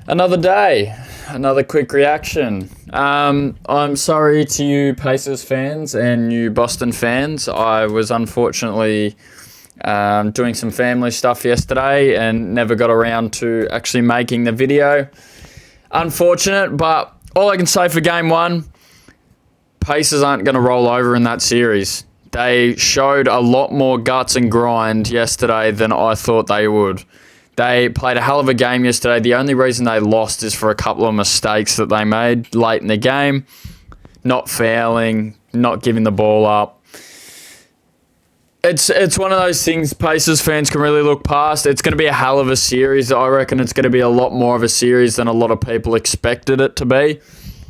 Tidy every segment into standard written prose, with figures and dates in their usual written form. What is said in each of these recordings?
Another day, another quick reaction. I'm sorry to you Pacers fans and you Boston fans. I was unfortunately doing some family stuff yesterday and never got around to actually making the video. Unfortunate, but all I can say for game one, Pacers aren't going to roll over in that series. They showed a lot more guts and grind yesterday than I thought they would. They played a hell of a game yesterday. The only reason they lost is for a couple of mistakes that they made late in the game. Not fouling, not giving the ball up. It's one of those things Pacers fans can really look past. It's going to be a hell of a series. I reckon it's going to be a lot more of a series than a lot of people expected it to be.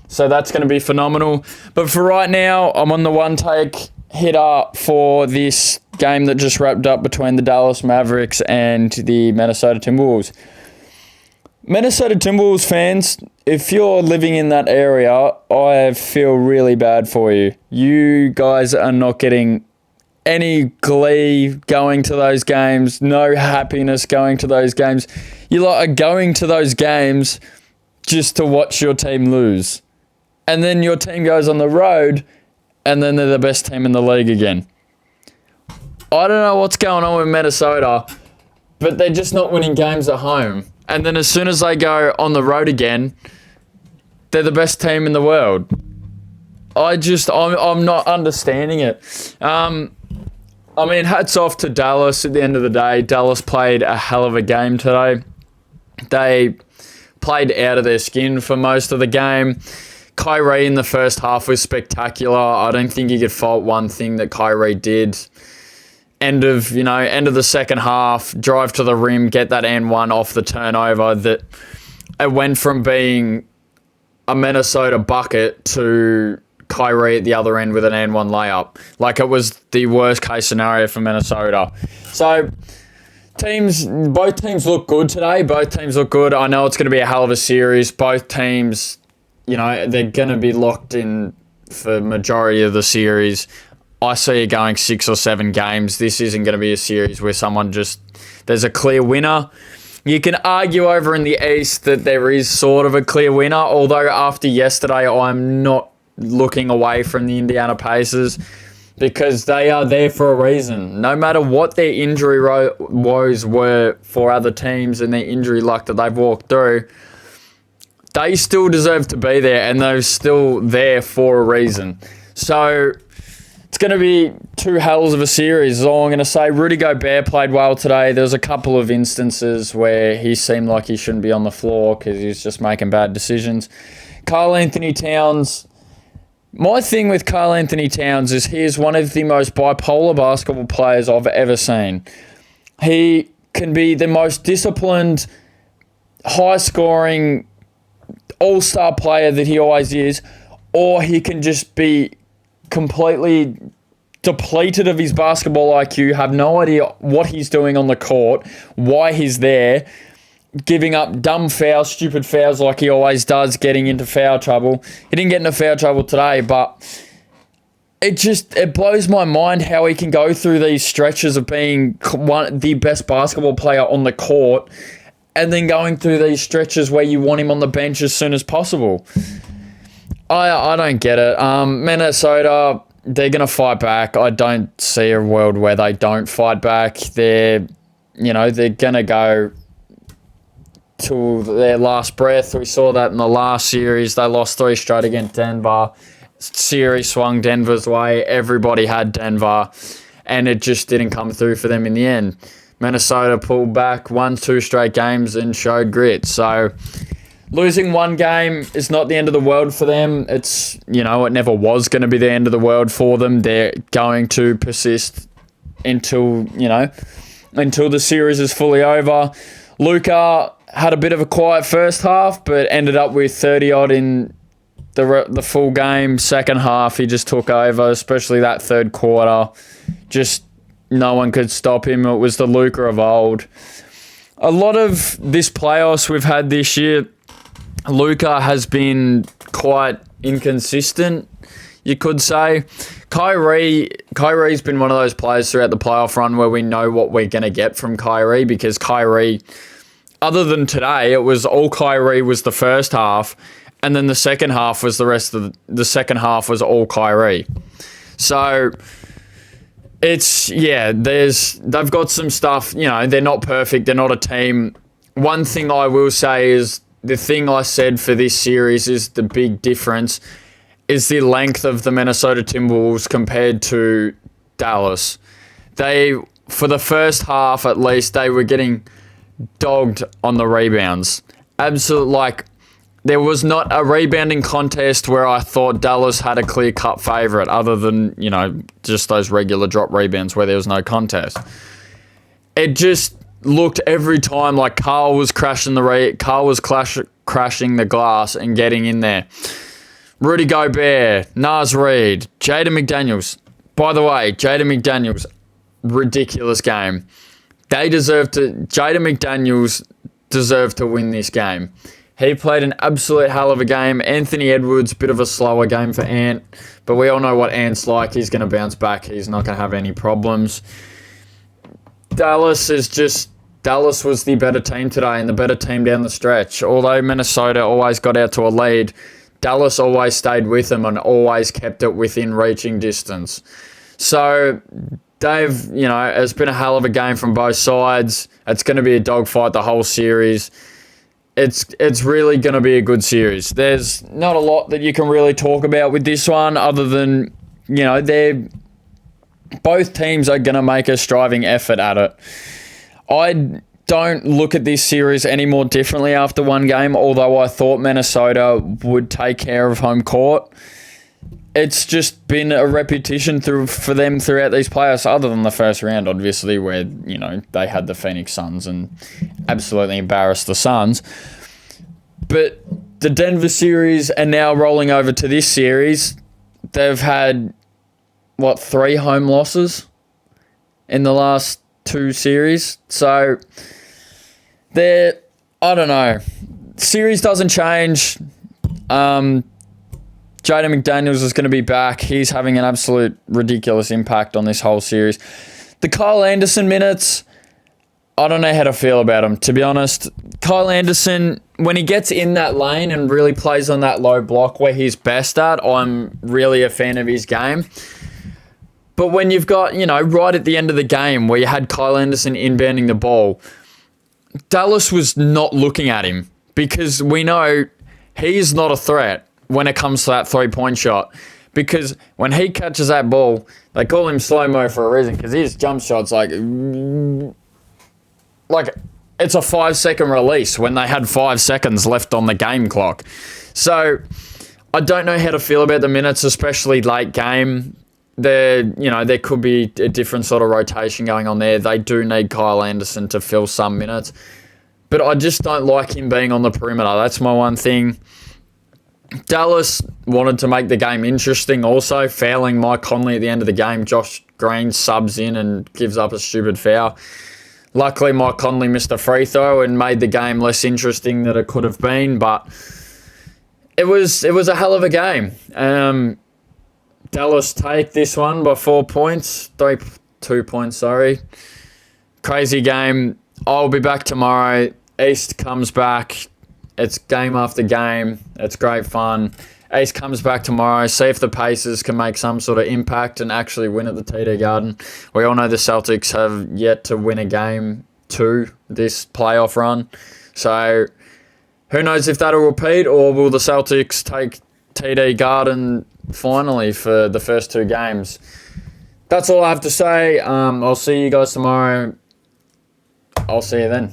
So that's going to be phenomenal. But for right now, I'm on the one take hitter for this game that just wrapped up between the Dallas Mavericks and the Minnesota Timberwolves. Minnesota Timberwolves fans, if you're living in that area, I feel really bad for you. You guys are not getting any glee going to those games, no happiness going to those games. You lot are going to those games just to watch your team lose. And then your team goes on the road and then they're the best team in the league again. I don't know what's going on with Minnesota, but they're just not winning games at home. And then as soon as they go on the road again, they're the best team in the world. I'm not understanding it. I mean, hats off to Dallas at the end of the day. Dallas played a hell of a game today. They played out of their skin for most of the game. Kyrie in the first half was spectacular. I don't think you could fault one thing that Kyrie did. End of the second half, drive to the rim, get that and one off the turnover. That it went from being a Minnesota bucket to Kyrie at the other end with an and one layup. Like, it was the worst case scenario for Minnesota. So both teams look good today. Both teams look good. I know it's going to be a hell of a series. Both teams, they're going to be locked in for majority of the series. I see it going 6 or 7 games. This isn't going to be a series where there's a clear winner. You can argue over in the East that there is sort of a clear winner, although after yesterday, I'm not looking away from the Indiana Pacers because they are there for a reason. No matter what their injury woes were for other teams and their injury luck that they've walked through, they still deserve to be there, and they're still there for a reason. So it's going to be two hells of a series is all I'm going to say. Rudy Gobert played well today. There was a couple of instances where he seemed like he shouldn't be on the floor because he's just making bad decisions. Karl-Anthony Towns. My thing with Karl-Anthony Towns is he is one of the most bipolar basketball players I've ever seen. He can be the most disciplined, high-scoring, all-star player that he always is, or he can just be completely depleted of his basketball IQ, have no idea what he's doing on the court, why he's there, giving up dumb fouls, stupid fouls like he always does, getting into foul trouble. He didn't get into foul trouble today, but it blows my mind how he can go through these stretches of being the best basketball player on the court and then going through these stretches where you want him on the bench as soon as possible. I don't get it. Minnesota, they're going to fight back. I don't see a world where they don't fight back. They're going to go to their last breath. We saw that in the last series. They lost 3 straight against Denver. Series swung Denver's way. Everybody had Denver, and it just didn't come through for them in the end. Minnesota pulled back, won 2 straight games, and showed grit. So losing one game is not the end of the world for them. It never was going to be the end of the world for them. They're going to persist until the series is fully over. Luka had a bit of a quiet first half, but ended up with 30-odd in the full game. Second half, he just took over, especially that third quarter. Just no one could stop him. It was the Luka of old. A lot of this playoffs we've had this year, Luka has been quite inconsistent, you could say. Kyrie's been one of those players throughout the playoff run where we know what we're going to get from Kyrie, because Kyrie other than today, it was all Kyrie was the first half, and then the second half was the second half was all Kyrie. So they've got some stuff, they're not perfect, they're not a team. One thing I will say is the thing I said for this series is the big difference is the length of the Minnesota Timberwolves compared to Dallas. For the first half at least, they were getting dogged on the rebounds. Absolutely, there was not a rebounding contest where I thought Dallas had a clear-cut favourite other than, just those regular drop rebounds where there was no contest. It just looked every time like Carl was crashing crashing the glass and getting in there. Rudy Gobert, Naz Reid, Jaden McDaniels. By the way, Jaden McDaniels, ridiculous game. Jaden McDaniels deserved to win this game. He played an absolute hell of a game. Anthony Edwards, bit of a slower game for Ant, but we all know what Ant's like. He's going to bounce back. He's not going to have any problems. Dallas was the better team today and the better team down the stretch. Although Minnesota always got out to a lead, Dallas always stayed with them and always kept it within reaching distance. So it's been a hell of a game from both sides. It's going to be a dogfight the whole series. It's really going to be a good series. There's not a lot that you can really talk about with this one other than, both teams are going to make a striving effort at it. I don't look at this series any more differently after one game, although I thought Minnesota would take care of home court. It's just been a repetition for them throughout these playoffs, other than the first round, obviously, where, they had the Phoenix Suns and absolutely embarrassed the Suns. But the Denver series and now rolling over to this series, they've had, 3 home losses in the last 2 series. So, I don't know. Series doesn't change. Jaden McDaniels is going to be back. He's having an absolute ridiculous impact on this whole series. The Kyle Anderson minutes, I don't know how to feel about him, to be honest. Kyle Anderson, when he gets in that lane and really plays on that low block where he's best at, I'm really a fan of his game. But when you've got, right at the end of the game where you had Kyle Anderson inbounding the ball, Dallas was not looking at him because we know he's not a threat when it comes to that three-point shot. Because when he catches that ball, they call him slow-mo for a reason because his jump shot's like it's a 5-second release when they had 5 seconds left on the game clock. So I don't know how to feel about the minutes, especially late game. There could be a different sort of rotation going on there. They do need Kyle Anderson to fill some minutes. But I just don't like him being on the perimeter. That's my one thing. Dallas wanted to make the game interesting also, fouling Mike Conley at the end of the game. Josh Green subs in and gives up a stupid foul. Luckily, Mike Conley missed a free throw and made the game less interesting than it could have been, but it was a hell of a game. Dallas take this one by 4 points. 2 points, sorry. Crazy game. I'll be back tomorrow. East comes back. It's game after game. It's great fun. East comes back tomorrow. See if the Pacers can make some sort of impact and actually win at the TD Garden. We all know the Celtics have yet to win a game 2 this playoff run. So who knows if that'll repeat, or will the Celtics take TD Garden finally for the first 2 games? That's all I have to say. I'll see you guys tomorrow. I'll see you then.